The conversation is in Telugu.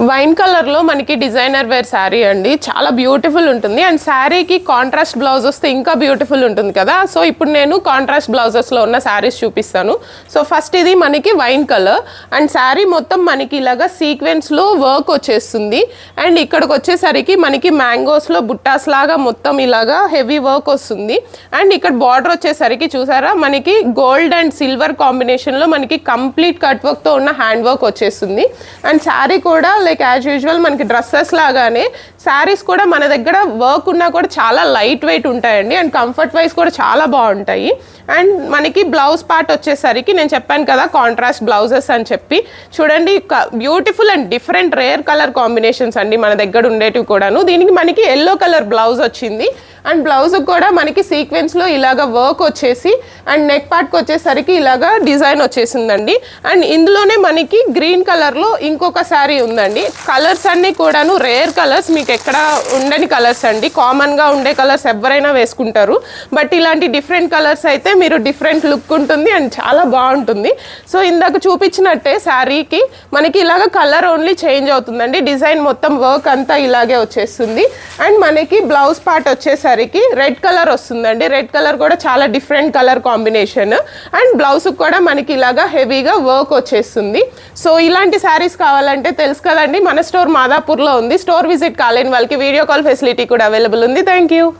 వైన్ కలర్లో మనకి డిజైనర్ వేర్ శారీ అండి. చాలా బ్యూటిఫుల్ ఉంటుంది అండ్ శారీకి కాంట్రాస్ట్ బ్లౌజ్ వస్తే ఇంకా బ్యూటిఫుల్ ఉంటుంది కదా. సో ఇప్పుడు నేను కాంట్రాస్ట్ బ్లౌజెస్లో ఉన్న శారీస్ చూపిస్తాను. సో ఫస్ట్ ఇది మనకి వైన్ కలర్ అండ్ శారీ మొత్తం మనకి ఇలాగా సీక్వెన్స్లో వర్క్ వచ్చేస్తుంది. అండ్ ఇక్కడికి వచ్చేసరికి మనకి మ్యాంగోస్లో బుట్టాస్ లాగా మొత్తం ఇలాగా హెవీ వర్క్ వస్తుంది. అండ్ ఇక్కడ బార్డర్ వచ్చేసరికి చూసారా మనకి గోల్డ్ అండ్ సిల్వర్ కాంబినేషన్లో మనకి కంప్లీట్ కట్ వర్క్తో ఉన్న హ్యాండ్ వర్క్ వచ్చేస్తుంది. అండ్ శారీ కూడా లైక్ యాజ్ యూజువల్ మనకి డ్రెస్సెస్ లాగానే శారీస్ కూడా మన దగ్గర వర్క్ ఉన్నా కూడా చాలా లైట్ వెయిట్ ఉంటాయండి అండ్ కంఫర్ట్ వైజ్ కూడా చాలా బాగుంటాయి. అండ్ మనకి బ్లౌజ్ పార్ట్ వచ్చేసరికి నేను చెప్పాను కదా కాంట్రాస్ట్ బ్లౌజెస్ అని చెప్పి, చూడండి beautiful and different rare colour combinations అండి మన దగ్గర ఉండేటివి కూడాను. దీనికి మనకి ఎల్లో కలర్ బ్లౌజ్ వచ్చింది అండ్ బ్లౌజ్ కూడా మనకి సీక్వెన్స్లో ఇలాగ వర్క్ వచ్చేసి అండ్ నెక్ పార్ట్కి వచ్చేసరికి ఇలాగా డిజైన్ వచ్చేసిందండి. అండ్ ఇందులోనే మనకి గ్రీన్ కలర్లో ఇంకొక శారీ ఉందండి. కలర్స్ అన్నీ కూడాను రేర్ కలర్స్, మీకు ఎక్కడ ఉండని కలర్స్ అండి. కామన్గా ఉండే కలర్స్ ఎవరైనా వేసుకుంటారు, బట్ ఇలాంటి డిఫరెంట్ కలర్స్ అయితే మీరు డిఫరెంట్ లుక్ ఉంటుంది అండ్ చాలా బాగుంటుంది. సో ఇందాక చూపించినట్టే శారీకి మనకి ఇలాగ కలర్ ఓన్లీ చేంజ్ అవుతుందండి. డిజైన్ మొత్తం వర్క్ అంతా ఇలాగే వచ్చేస్తుంది. అండ్ మనకి బ్లౌజ్ పార్ట్ వచ్చేసరికి రెడ్ కలర్ వస్తుందండి. రెడ్ కలర్ కూడా చాలా different colour combination and blouse కూడా మనకి ఇలాగా హెవీగా వర్క్ వచ్చేస్తుంది. సో ఇలాంటి శారీస్ కావాలంటే తెలుసు కదండి, మన స్టోర్ మాదాపూర్లో ఉంది. స్టోర్ విజిట్ కాలేని వాళ్ళకి వీడియో కాల్ ఫెసిలిటీ కూడా అవైలబుల్ ఉంది. Thank you.